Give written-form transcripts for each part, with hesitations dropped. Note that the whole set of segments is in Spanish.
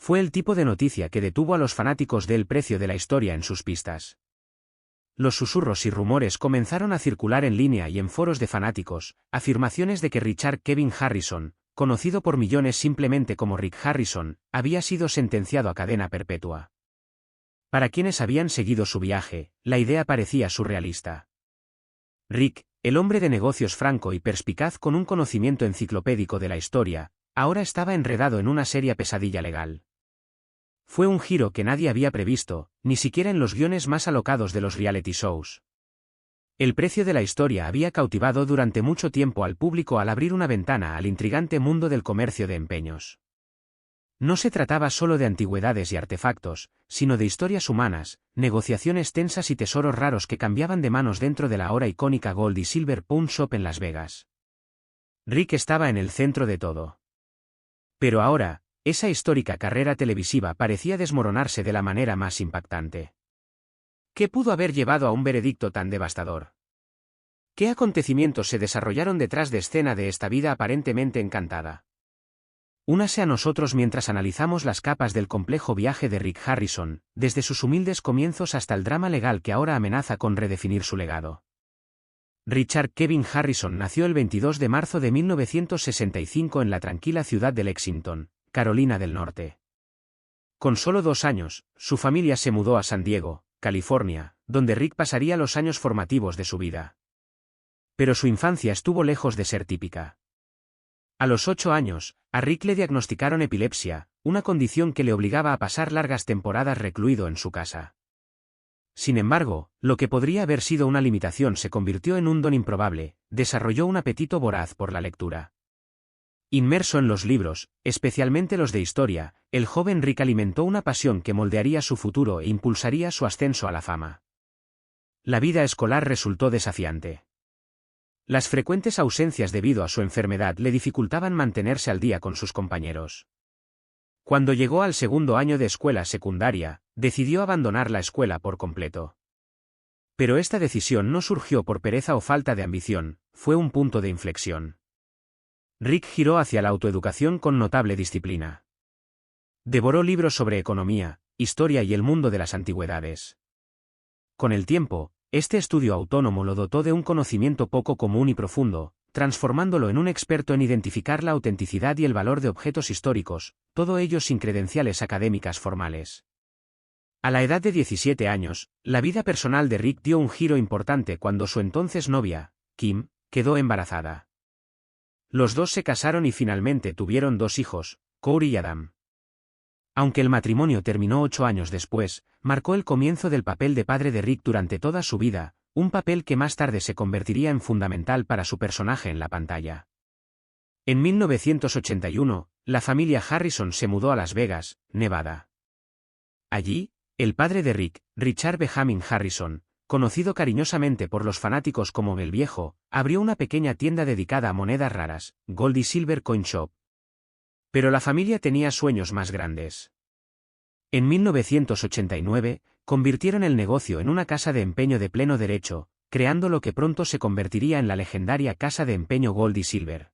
Fue el tipo de noticia que detuvo a los fanáticos del precio de la historia en sus pistas. Los susurros y rumores comenzaron a circular en línea y en foros de fanáticos, afirmaciones de que Richard Kevin Harrison, conocido por millones simplemente como Rick Harrison, había sido sentenciado a cadena perpetua. Para quienes habían seguido su viaje, la idea parecía surrealista. Rick, el hombre de negocios franco y perspicaz con un conocimiento enciclopédico de la historia, ahora estaba enredado en una seria pesadilla legal. Fue un giro que nadie había previsto, ni siquiera en los guiones más alocados de los reality shows. El precio de la historia había cautivado durante mucho tiempo al público al abrir una ventana al intrigante mundo del comercio de empeños. No se trataba solo de antigüedades y artefactos, sino de historias humanas, negociaciones tensas y tesoros raros que cambiaban de manos dentro de la ahora icónica Gold y Silver Pawn Shop en Las Vegas. Rick estaba en el centro de todo. Pero ahora, esa histórica carrera televisiva parecía desmoronarse de la manera más impactante. ¿Qué pudo haber llevado a un veredicto tan devastador? ¿Qué acontecimientos se desarrollaron detrás de escena de esta vida aparentemente encantada? Únase a nosotros mientras analizamos las capas del complejo viaje de Rick Harrison, desde sus humildes comienzos hasta el drama legal que ahora amenaza con redefinir su legado. Richard Kevin Harrison nació el 22 de marzo de 1965 en la tranquila ciudad de Lexington, Carolina del Norte. Con solo 2 años, su familia se mudó a San Diego, California, donde Rick pasaría los años formativos de su vida. Pero su infancia estuvo lejos de ser típica. A los 8 años, a Rick le diagnosticaron epilepsia, una condición que le obligaba a pasar largas temporadas recluido en su casa. Sin embargo, lo que podría haber sido una limitación se convirtió en un don improbable, desarrolló un apetito voraz por la lectura. Inmerso en los libros, especialmente los de historia, el joven Rick alimentó una pasión que moldearía su futuro e impulsaría su ascenso a la fama. La vida escolar resultó desafiante. Las frecuentes ausencias debido a su enfermedad le dificultaban mantenerse al día con sus compañeros. Cuando llegó al segundo año de escuela secundaria, decidió abandonar la escuela por completo. Pero esta decisión no surgió por pereza o falta de ambición, fue un punto de inflexión. Rick giró hacia la autoeducación con notable disciplina. Devoró libros sobre economía, historia y el mundo de las antigüedades. Con el tiempo, este estudio autónomo lo dotó de un conocimiento poco común y profundo, transformándolo en un experto en identificar la autenticidad y el valor de objetos históricos, todo ello sin credenciales académicas formales. A la edad de 17 años, la vida personal de Rick dio un giro importante cuando su entonces novia, Kim, quedó embarazada. Los dos se casaron y finalmente tuvieron 2 hijos, Corey y Adam. Aunque el matrimonio terminó 8 años después, marcó el comienzo del papel de padre de Rick durante toda su vida, un papel que más tarde se convertiría en fundamental para su personaje en la pantalla. En 1981, la familia Harrison se mudó a Las Vegas, Nevada. Allí, el padre de Rick, Richard Benjamin Harrison, conocido cariñosamente por los fanáticos como el Viejo, abrió una pequeña tienda dedicada a monedas raras, Gold y Silver Coin Shop. Pero la familia tenía sueños más grandes. En 1989, convirtieron el negocio en una casa de empeño de pleno derecho, creando lo que pronto se convertiría en la legendaria Casa de Empeño Gold y Silver.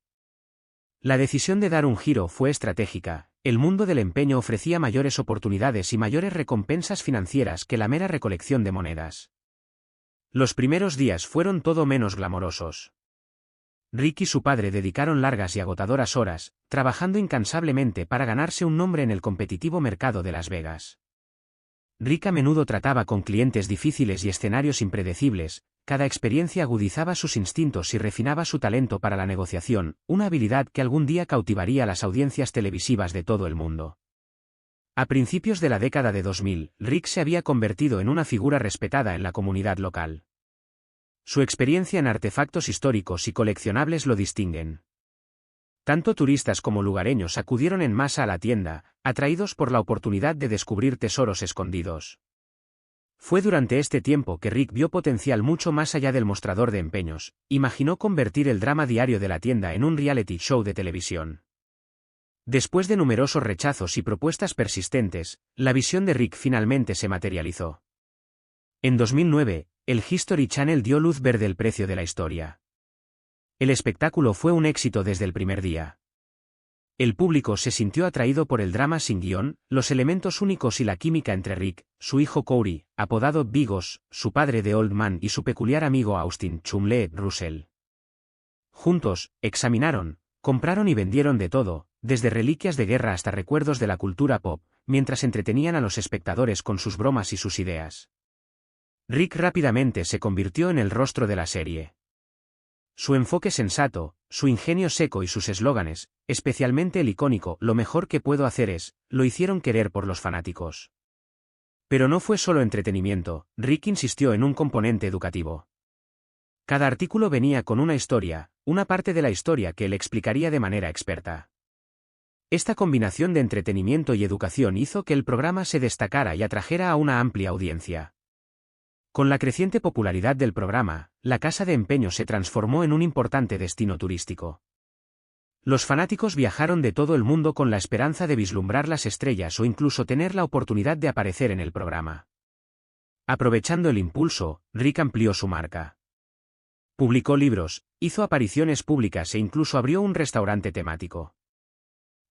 La decisión de dar un giro fue estratégica, el mundo del empeño ofrecía mayores oportunidades y mayores recompensas financieras que la mera recolección de monedas. Los primeros días fueron todo menos glamorosos. Rick y su padre dedicaron largas y agotadoras horas, trabajando incansablemente para ganarse un nombre en el competitivo mercado de Las Vegas. Rick a menudo trataba con clientes difíciles y escenarios impredecibles, cada experiencia agudizaba sus instintos y refinaba su talento para la negociación, una habilidad que algún día cautivaría a las audiencias televisivas de todo el mundo. A principios de la década de 2000, Rick se había convertido en una figura respetada en la comunidad local. Su experiencia en artefactos históricos y coleccionables lo distinguen. Tanto turistas como lugareños acudieron en masa a la tienda, atraídos por la oportunidad de descubrir tesoros escondidos. Fue durante este tiempo que Rick vio potencial mucho más allá del mostrador de empeños, imaginó convertir el drama diario de la tienda en un reality show de televisión. Después de numerosos rechazos y propuestas persistentes, la visión de Rick finalmente se materializó. En 2009, el History Channel dio luz verde al precio de la historia. El espectáculo fue un éxito desde el primer día. El público se sintió atraído por el drama sin guión, los elementos únicos y la química entre Rick, su hijo Corey, apodado Bigos, su padre de Old Man y su peculiar amigo Austin Chumlee Russell. Juntos, examinaron, compraron y vendieron de todo, desde reliquias de guerra hasta recuerdos de la cultura pop, mientras entretenían a los espectadores con sus bromas y sus ideas. Rick rápidamente se convirtió en el rostro de la serie. Su enfoque sensato, su ingenio seco y sus eslóganes, especialmente el icónico "lo mejor que puedo hacer es", lo hicieron querer por los fanáticos. Pero no fue solo entretenimiento, Rick insistió en un componente educativo. Cada artículo venía con una historia, una parte de la historia que él explicaría de manera experta. Esta combinación de entretenimiento y educación hizo que el programa se destacara y atrajera a una amplia audiencia. Con la creciente popularidad del programa, la casa de empeño se transformó en un importante destino turístico. Los fanáticos viajaron de todo el mundo con la esperanza de vislumbrar las estrellas o incluso tener la oportunidad de aparecer en el programa. Aprovechando el impulso, Rick amplió su marca. Publicó libros, hizo apariciones públicas e incluso abrió un restaurante temático.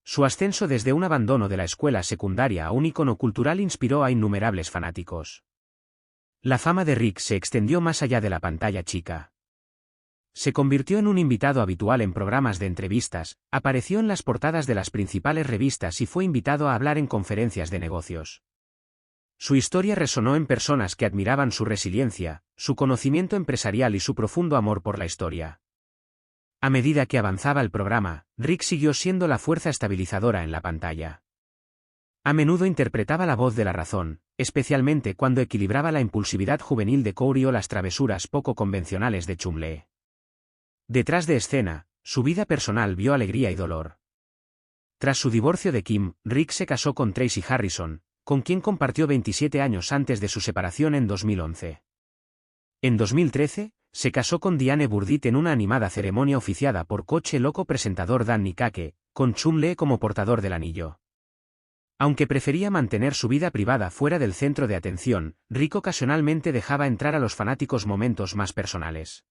Su ascenso desde un abandono de la escuela secundaria a un ícono cultural inspiró a innumerables fanáticos. La fama de Rick se extendió más allá de la pantalla chica. Se convirtió en un invitado habitual en programas de entrevistas, apareció en las portadas de las principales revistas y fue invitado a hablar en conferencias de negocios. Su historia resonó en personas que admiraban su resiliencia, su conocimiento empresarial y su profundo amor por la historia. A medida que avanzaba el programa, Rick siguió siendo la fuerza estabilizadora en la pantalla. A menudo interpretaba la voz de la razón, especialmente cuando equilibraba la impulsividad juvenil de Corey o las travesuras poco convencionales de Chumlee. Detrás de escena, su vida personal vio alegría y dolor. Tras su divorcio de Kim, Rick se casó con Tracy Harrison, con quien compartió 27 años antes de su separación en 2011. En 2013, se casó con Diane Burdett en una animada ceremonia oficiada por Coche Loco presentador Dan Nikake, con Chumlee como portador del anillo. Aunque prefería mantener su vida privada fuera del centro de atención, Rick ocasionalmente dejaba entrar a los fanáticos momentos más personales.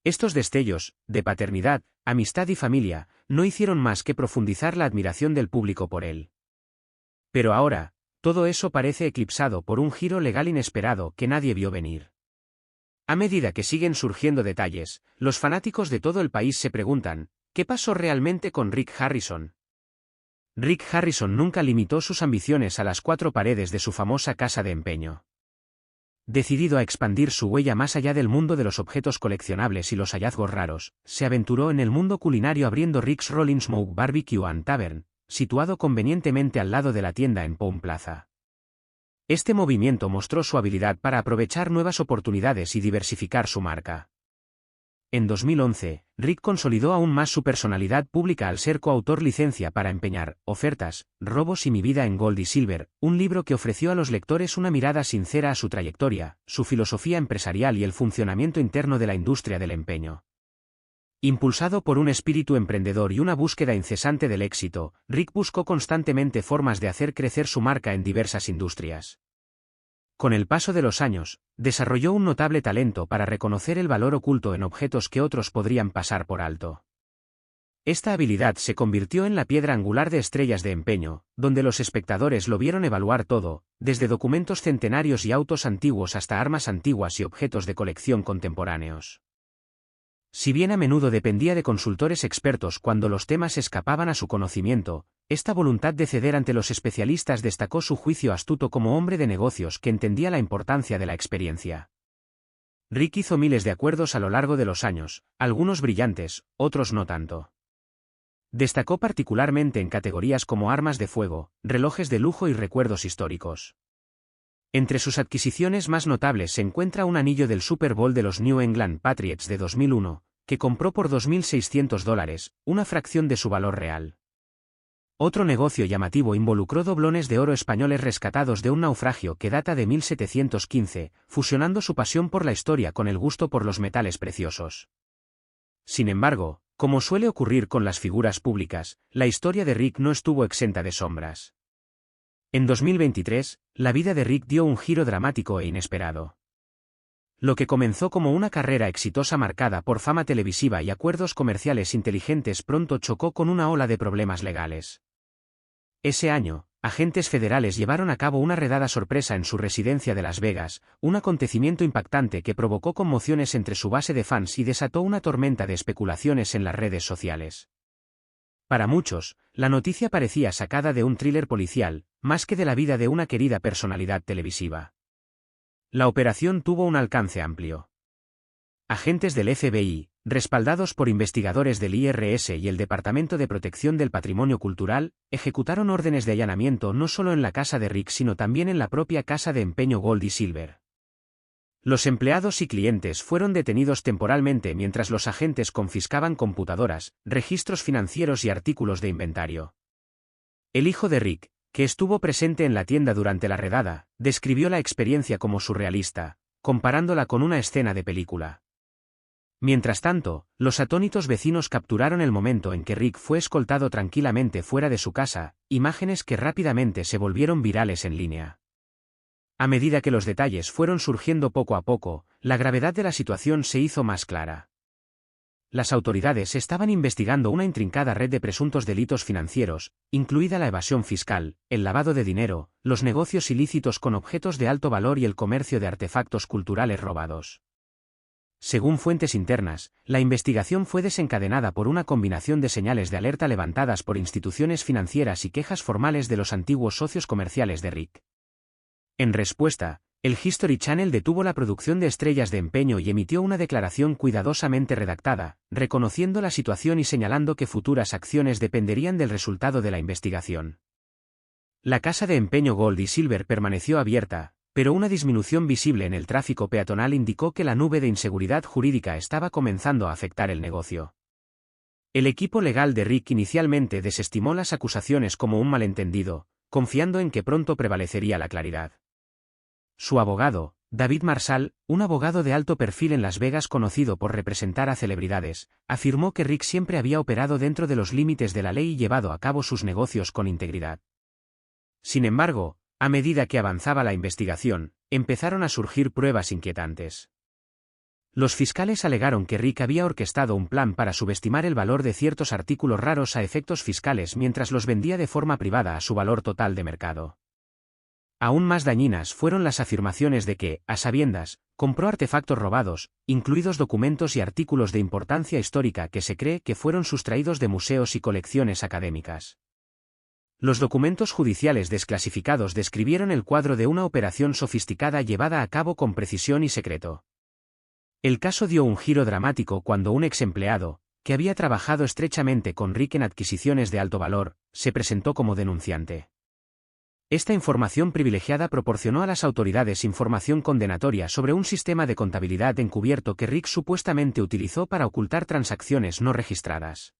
Estos destellos, de paternidad, amistad y familia, no hicieron más que profundizar la admiración del público por él. Pero ahora, todo eso parece eclipsado por un giro legal inesperado que nadie vio venir. A medida que siguen surgiendo detalles, los fanáticos de todo el país se preguntan, ¿qué pasó realmente con Rick Harrison? Rick Harrison nunca limitó sus ambiciones a las cuatro paredes de su famosa casa de empeño. Decidido a expandir su huella más allá del mundo de los objetos coleccionables y los hallazgos raros, se aventuró en el mundo culinario abriendo Rick's Rolling Smoke Barbecue and Tavern, situado convenientemente al lado de la tienda en Pound Plaza. Este movimiento mostró su habilidad para aprovechar nuevas oportunidades y diversificar su marca. En 2011, Rick consolidó aún más su personalidad pública al ser coautor licencia para Empeñar, Ofertas, Robos y Mi vida en Gold y Silver, un libro que ofreció a los lectores una mirada sincera a su trayectoria, su filosofía empresarial y el funcionamiento interno de la industria del empeño. Impulsado por un espíritu emprendedor y una búsqueda incesante del éxito, Rick buscó constantemente formas de hacer crecer su marca en diversas industrias. Con el paso de los años, desarrolló un notable talento para reconocer el valor oculto en objetos que otros podrían pasar por alto. Esta habilidad se convirtió en la piedra angular de Estrellas de Empeño, donde los espectadores lo vieron evaluar todo, desde documentos centenarios y autos antiguos hasta armas antiguas y objetos de colección contemporáneos. Si bien a menudo dependía de consultores expertos cuando los temas escapaban a su conocimiento, esta voluntad de ceder ante los especialistas destacó su juicio astuto como hombre de negocios que entendía la importancia de la experiencia. Rick hizo miles de acuerdos a lo largo de los años, algunos brillantes, otros no tanto. Destacó particularmente en categorías como armas de fuego, relojes de lujo y recuerdos históricos. Entre sus adquisiciones más notables se encuentra un anillo del Super Bowl de los New England Patriots de 2001, que compró por $2.600, una fracción de su valor real. Otro negocio llamativo involucró doblones de oro españoles rescatados de un naufragio que data de 1715, fusionando su pasión por la historia con el gusto por los metales preciosos. Sin embargo, como suele ocurrir con las figuras públicas, la historia de Rick no estuvo exenta de sombras. En 2023, la vida de Rick dio un giro dramático e inesperado. Lo que comenzó como una carrera exitosa marcada por fama televisiva y acuerdos comerciales inteligentes pronto chocó con una ola de problemas legales. Ese año, agentes federales llevaron a cabo una redada sorpresa en su residencia de Las Vegas, un acontecimiento impactante que provocó conmociones entre su base de fans y desató una tormenta de especulaciones en las redes sociales. Para muchos, la noticia parecía sacada de un thriller policial, más que de la vida de una querida personalidad televisiva. La operación tuvo un alcance amplio. Agentes del FBI, respaldados por investigadores del IRS y el Departamento de Protección del Patrimonio Cultural, ejecutaron órdenes de allanamiento no solo en la casa de Rick sino también en la propia casa de empeño Gold y Silver. Los empleados y clientes fueron detenidos temporalmente mientras los agentes confiscaban computadoras, registros financieros y artículos de inventario. El hijo de Rick, que estuvo presente en la tienda durante la redada, describió la experiencia como surrealista, comparándola con una escena de película. Mientras tanto, los atónitos vecinos capturaron el momento en que Rick fue escoltado tranquilamente fuera de su casa, imágenes que rápidamente se volvieron virales en línea. A medida que los detalles fueron surgiendo poco a poco, la gravedad de la situación se hizo más clara. Las autoridades estaban investigando una intrincada red de presuntos delitos financieros, incluida la evasión fiscal, el lavado de dinero, los negocios ilícitos con objetos de alto valor y el comercio de artefactos culturales robados. Según fuentes internas, la investigación fue desencadenada por una combinación de señales de alerta levantadas por instituciones financieras y quejas formales de los antiguos socios comerciales de Rick. En respuesta, el History Channel detuvo la producción de Estrellas de Empeño y emitió una declaración cuidadosamente redactada, reconociendo la situación y señalando que futuras acciones dependerían del resultado de la investigación. La casa de empeño Gold y Silver permaneció abierta, pero una disminución visible en el tráfico peatonal indicó que la nube de inseguridad jurídica estaba comenzando a afectar el negocio. El equipo legal de Rick inicialmente desestimó las acusaciones como un malentendido, confiando en que pronto prevalecería la claridad. Su abogado, David Marshall, un abogado de alto perfil en Las Vegas conocido por representar a celebridades, afirmó que Rick siempre había operado dentro de los límites de la ley y llevado a cabo sus negocios con integridad. Sin embargo, a medida que avanzaba la investigación, empezaron a surgir pruebas inquietantes. Los fiscales alegaron que Rick había orquestado un plan para subestimar el valor de ciertos artículos raros a efectos fiscales mientras los vendía de forma privada a su valor total de mercado. Aún más dañinas fueron las afirmaciones de que, a sabiendas, compró artefactos robados, incluidos documentos y artículos de importancia histórica que se cree que fueron sustraídos de museos y colecciones académicas. Los documentos judiciales desclasificados describieron el cuadro de una operación sofisticada llevada a cabo con precisión y secreto. El caso dio un giro dramático cuando un ex empleado, que había trabajado estrechamente con Rick en adquisiciones de alto valor, se presentó como denunciante. Esta información privilegiada proporcionó a las autoridades información condenatoria sobre un sistema de contabilidad encubierto que Rick supuestamente utilizó para ocultar transacciones no registradas.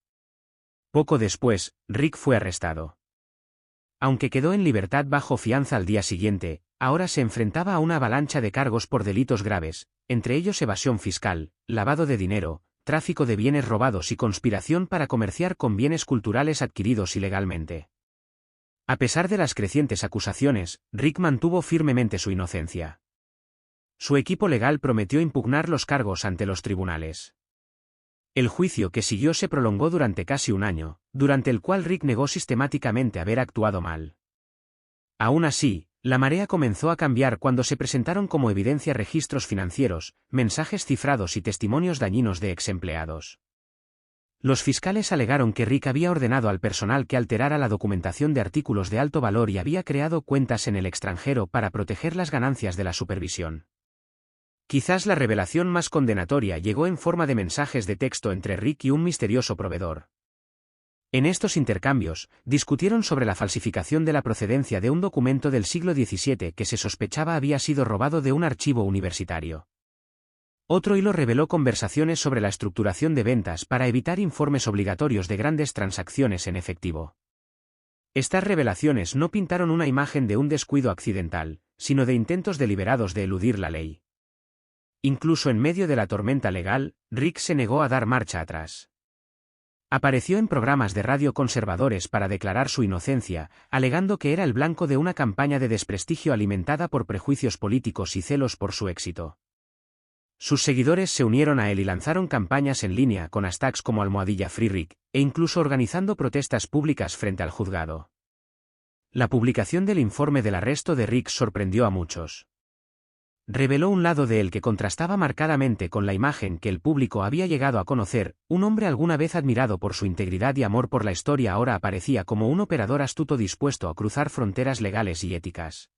Poco después, Rick fue arrestado. Aunque quedó en libertad bajo fianza al día siguiente, ahora se enfrentaba a una avalancha de cargos por delitos graves, entre ellos evasión fiscal, lavado de dinero, tráfico de bienes robados y conspiración para comerciar con bienes culturales adquiridos ilegalmente. A pesar de las crecientes acusaciones, Rick mantuvo firmemente su inocencia. Su equipo legal prometió impugnar los cargos ante los tribunales. El juicio que siguió se prolongó durante casi un año, durante el cual Rick negó sistemáticamente haber actuado mal. Aún así, la marea comenzó a cambiar cuando se presentaron como evidencia registros financieros, mensajes cifrados y testimonios dañinos de ex empleados. Los fiscales alegaron que Rick había ordenado al personal que alterara la documentación de artículos de alto valor y había creado cuentas en el extranjero para proteger las ganancias de la supervisión. Quizás la revelación más condenatoria llegó en forma de mensajes de texto entre Rick y un misterioso proveedor. En estos intercambios, discutieron sobre la falsificación de la procedencia de un documento del siglo XVII que se sospechaba había sido robado de un archivo universitario. Otro hilo reveló conversaciones sobre la estructuración de ventas para evitar informes obligatorios de grandes transacciones en efectivo. Estas revelaciones no pintaron una imagen de un descuido accidental, sino de intentos deliberados de eludir la ley. Incluso en medio de la tormenta legal, Rick se negó a dar marcha atrás. Apareció en programas de radio conservadores para declarar su inocencia, alegando que era el blanco de una campaña de desprestigio alimentada por prejuicios políticos y celos por su éxito. Sus seguidores se unieron a él y lanzaron campañas en línea con hashtags como #FreeRick, e incluso organizando protestas públicas frente al juzgado. La publicación del informe del arresto de Rick sorprendió a muchos. Reveló un lado de él que contrastaba marcadamente con la imagen que el público había llegado a conocer. Un hombre alguna vez admirado por su integridad y amor por la historia ahora aparecía como un operador astuto dispuesto a cruzar fronteras legales y éticas.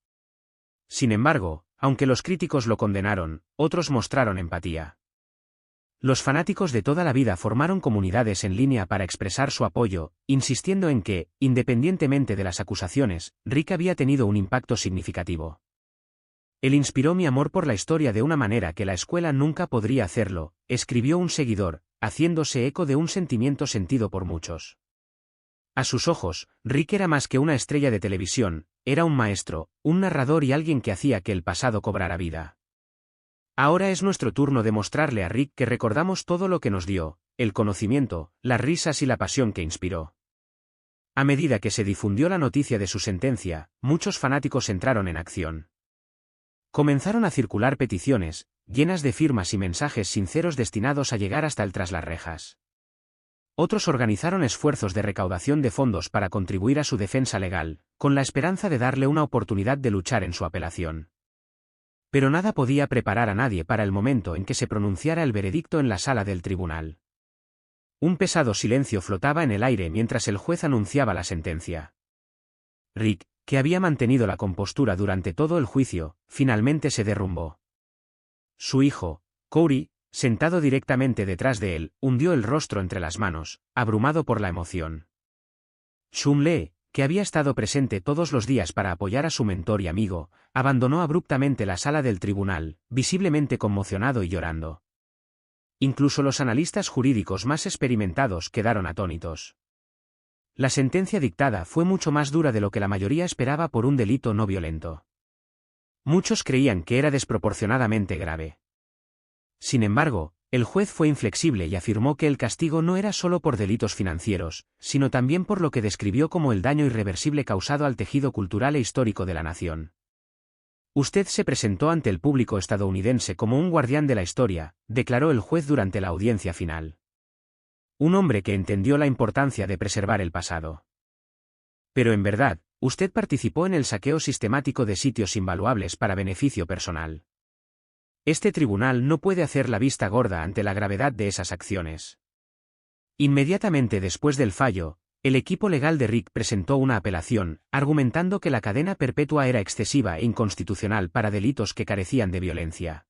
Sin embargo, aunque los críticos lo condenaron, otros mostraron empatía. Los fanáticos de toda la vida formaron comunidades en línea para expresar su apoyo, insistiendo en que, independientemente de las acusaciones, Rick había tenido un impacto significativo. Él inspiró mi amor por la historia de una manera que la escuela nunca podría hacerlo, escribió un seguidor, haciéndose eco de un sentimiento sentido por muchos. A sus ojos, Rick era más que una estrella de televisión, era un maestro, un narrador y alguien que hacía que el pasado cobrara vida. Ahora es nuestro turno de mostrarle a Rick que recordamos todo lo que nos dio, el conocimiento, las risas y la pasión que inspiró. A medida que se difundió la noticia de su sentencia, muchos fanáticos entraron en acción. Comenzaron a circular peticiones, llenas de firmas y mensajes sinceros destinados a llegar hasta el tras las rejas. Otros organizaron esfuerzos de recaudación de fondos para contribuir a su defensa legal, con la esperanza de darle una oportunidad de luchar en su apelación. Pero nada podía preparar a nadie para el momento en que se pronunciara el veredicto en la sala del tribunal. Un pesado silencio flotaba en el aire mientras el juez anunciaba la sentencia. Rick, que había mantenido la compostura durante todo el juicio, finalmente se derrumbó. Su hijo, Corey, sentado directamente detrás de él, hundió el rostro entre las manos, abrumado por la emoción. Chun-Lee, que había estado presente todos los días para apoyar a su mentor y amigo, abandonó abruptamente la sala del tribunal, visiblemente conmocionado y llorando. Incluso los analistas jurídicos más experimentados quedaron atónitos. La sentencia dictada fue mucho más dura de lo que la mayoría esperaba por un delito no violento. Muchos creían que era desproporcionadamente grave. Sin embargo, el juez fue inflexible y afirmó que el castigo no era solo por delitos financieros, sino también por lo que describió como el daño irreversible causado al tejido cultural e histórico de la nación. Usted se presentó ante el público estadounidense como un guardián de la historia, declaró el juez durante la audiencia final. Un hombre que entendió la importancia de preservar el pasado. Pero en verdad, usted participó en el saqueo sistemático de sitios invaluables para beneficio personal. Este tribunal no puede hacer la vista gorda ante la gravedad de esas acciones. Inmediatamente después del fallo, el equipo legal de Rick presentó una apelación, argumentando que la cadena perpetua era excesiva e inconstitucional para delitos que carecían de violencia.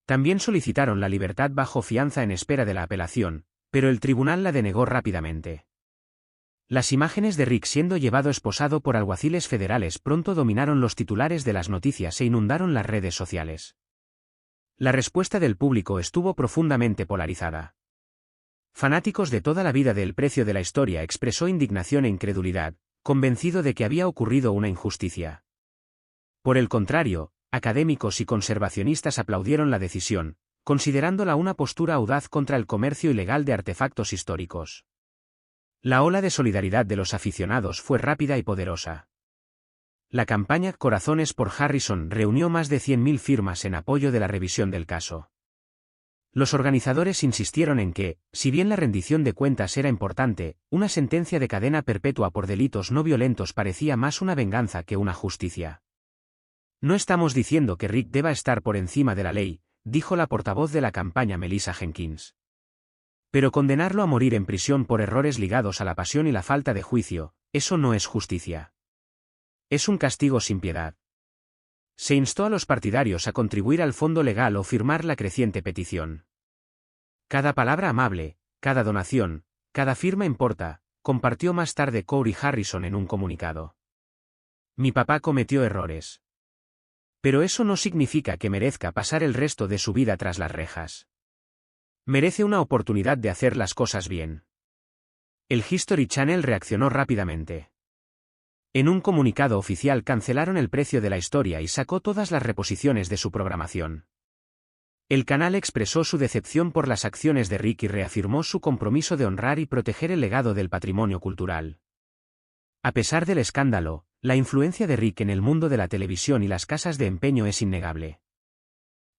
También solicitaron la libertad bajo fianza en espera de la apelación, pero el tribunal la denegó rápidamente. Las imágenes de Rick siendo llevado esposado por alguaciles federales pronto dominaron los titulares de las noticias e inundaron las redes sociales. La respuesta del público estuvo profundamente polarizada. Fanáticos de toda la vida del precio de la historia expresó indignación e incredulidad, convencido de que había ocurrido una injusticia. Por el contrario, académicos y conservacionistas aplaudieron la decisión, considerándola una postura audaz contra el comercio ilegal de artefactos históricos. La ola de solidaridad de los aficionados fue rápida y poderosa. La campaña Corazones por Harrison reunió más de 100.000 firmas en apoyo de la revisión del caso. Los organizadores insistieron en que, si bien la rendición de cuentas era importante, una sentencia de cadena perpetua por delitos no violentos parecía más una venganza que una justicia. No estamos diciendo que Rick deba estar por encima de la ley, dijo la portavoz de la campaña Melissa Jenkins. Pero condenarlo a morir en prisión por errores ligados a la pasión y la falta de juicio, eso no es justicia. Es un castigo sin piedad. Se instó a los partidarios a contribuir al fondo legal o firmar la creciente petición. Cada palabra amable, cada donación, cada firma importa, compartió más tarde Corey Harrison en un comunicado. Mi papá cometió errores. Pero eso no significa que merezca pasar el resto de su vida tras las rejas. Merece una oportunidad de hacer las cosas bien. El History Channel reaccionó rápidamente. En un comunicado oficial cancelaron el precio de la historia y sacó todas las reposiciones de su programación. El canal expresó su decepción por las acciones de Rick y reafirmó su compromiso de honrar y proteger el legado del patrimonio cultural. A pesar del escándalo, la influencia de Rick en el mundo de la televisión y las casas de empeño es innegable.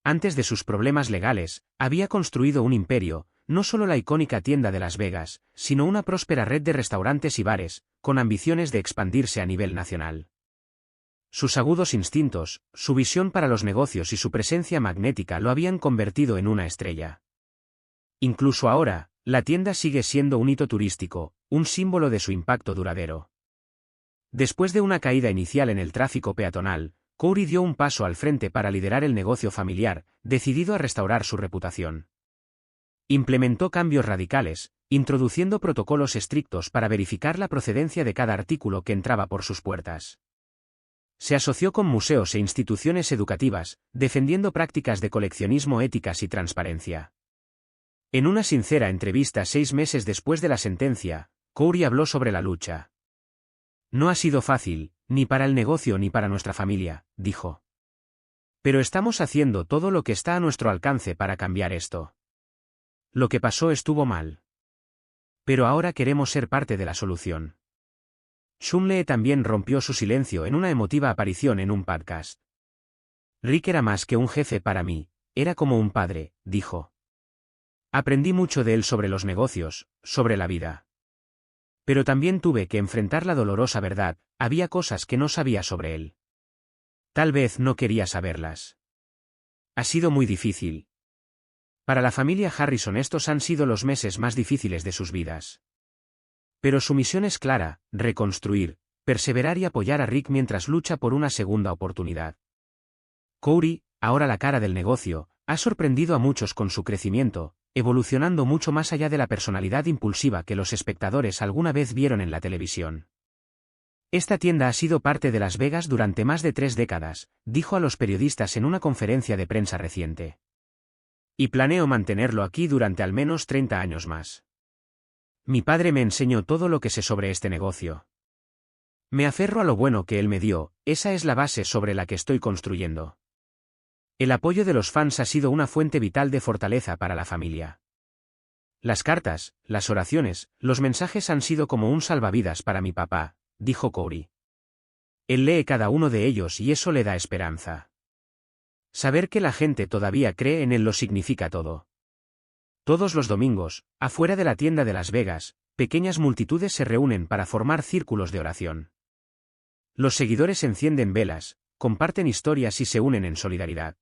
Antes de sus problemas legales, había construido un imperio, no solo la icónica tienda de Las Vegas, sino una próspera red de restaurantes y bares, con ambiciones de expandirse a nivel nacional. Sus agudos instintos, su visión para los negocios y su presencia magnética lo habían convertido en una estrella. Incluso ahora, la tienda sigue siendo un hito turístico, un símbolo de su impacto duradero. Después de una caída inicial en el tráfico peatonal, Corey dio un paso al frente para liderar el negocio familiar, decidido a restaurar su reputación. Implementó cambios radicales, introduciendo protocolos estrictos para verificar la procedencia de cada artículo que entraba por sus puertas. Se asoció con museos e instituciones educativas, defendiendo prácticas de coleccionismo éticas y transparencia. En una sincera entrevista 6 meses después de la sentencia, Corey habló sobre la lucha. No ha sido fácil, ni para el negocio ni para nuestra familia, dijo. Pero estamos haciendo todo lo que está a nuestro alcance para cambiar esto. Lo que pasó estuvo mal. Pero ahora queremos ser parte de la solución. Shumlee también rompió su silencio en una emotiva aparición en un podcast. Rick era más que un jefe para mí, era como un padre, dijo. Aprendí mucho de él sobre los negocios, sobre la vida. Pero también tuve que enfrentar la dolorosa verdad, había cosas que no sabía sobre él. Tal vez no quería saberlas. Ha sido muy difícil. Para la familia Harrison estos han sido los meses más difíciles de sus vidas. Pero su misión es clara, reconstruir, perseverar y apoyar a Rick mientras lucha por una segunda oportunidad. Corey, ahora la cara del negocio, ha sorprendido a muchos con su crecimiento, evolucionando mucho más allá de la personalidad impulsiva que los espectadores alguna vez vieron en la televisión. Esta tienda ha sido parte de Las Vegas durante más de 3 décadas, dijo a los periodistas en una conferencia de prensa reciente. Y planeo mantenerlo aquí durante al menos 30 años más. Mi padre me enseñó todo lo que sé sobre este negocio. Me aferro a lo bueno que él me dio, esa es la base sobre la que estoy construyendo. El apoyo de los fans ha sido una fuente vital de fortaleza para la familia. Las cartas, las oraciones, los mensajes han sido como un salvavidas para mi papá, dijo Corey. Él lee cada uno de ellos y eso le da esperanza. Saber que la gente todavía cree en él lo significa todo. Todos los domingos, afuera de la tienda de Las Vegas, pequeñas multitudes se reúnen para formar círculos de oración. Los seguidores encienden velas, comparten historias y se unen en solidaridad.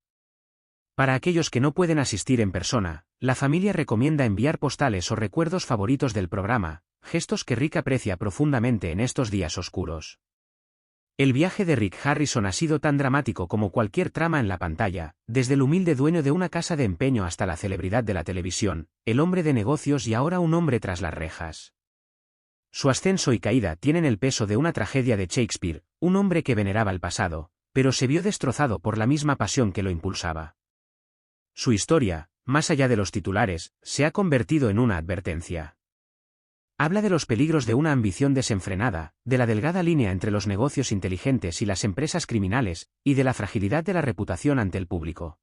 Para aquellos que no pueden asistir en persona, la familia recomienda enviar postales o recuerdos favoritos del programa, gestos que Rick aprecia profundamente en estos días oscuros. El viaje de Rick Harrison ha sido tan dramático como cualquier trama en la pantalla, desde el humilde dueño de una casa de empeño hasta la celebridad de la televisión, el hombre de negocios y ahora un hombre tras las rejas. Su ascenso y caída tienen el peso de una tragedia de Shakespeare, un hombre que veneraba el pasado, pero se vio destrozado por la misma pasión que lo impulsaba. Su historia, más allá de los titulares, se ha convertido en una advertencia. Habla de los peligros de una ambición desenfrenada, de la delgada línea entre los negocios inteligentes y las empresas criminales, y de la fragilidad de la reputación ante el público.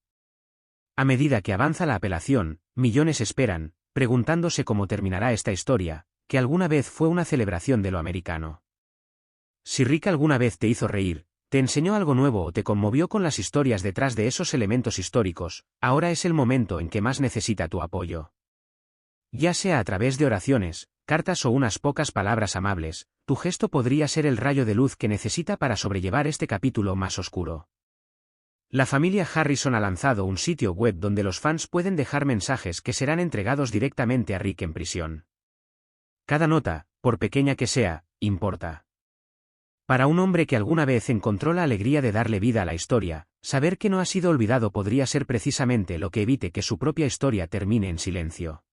A medida que avanza la apelación, millones esperan, preguntándose cómo terminará esta historia, que alguna vez fue una celebración de lo americano. Si Rick alguna vez te hizo reír, te enseñó algo nuevo o te conmovió con las historias detrás de esos elementos históricos, ahora es el momento en que más necesita tu apoyo. Ya sea a través de oraciones, cartas o unas pocas palabras amables, tu gesto podría ser el rayo de luz que necesita para sobrellevar este capítulo más oscuro. La familia Harrison ha lanzado un sitio web donde los fans pueden dejar mensajes que serán entregados directamente a Rick en prisión. Cada nota, por pequeña que sea, importa. Para un hombre que alguna vez encontró la alegría de darle vida a la historia, saber que no ha sido olvidado podría ser precisamente lo que evite que su propia historia termine en silencio.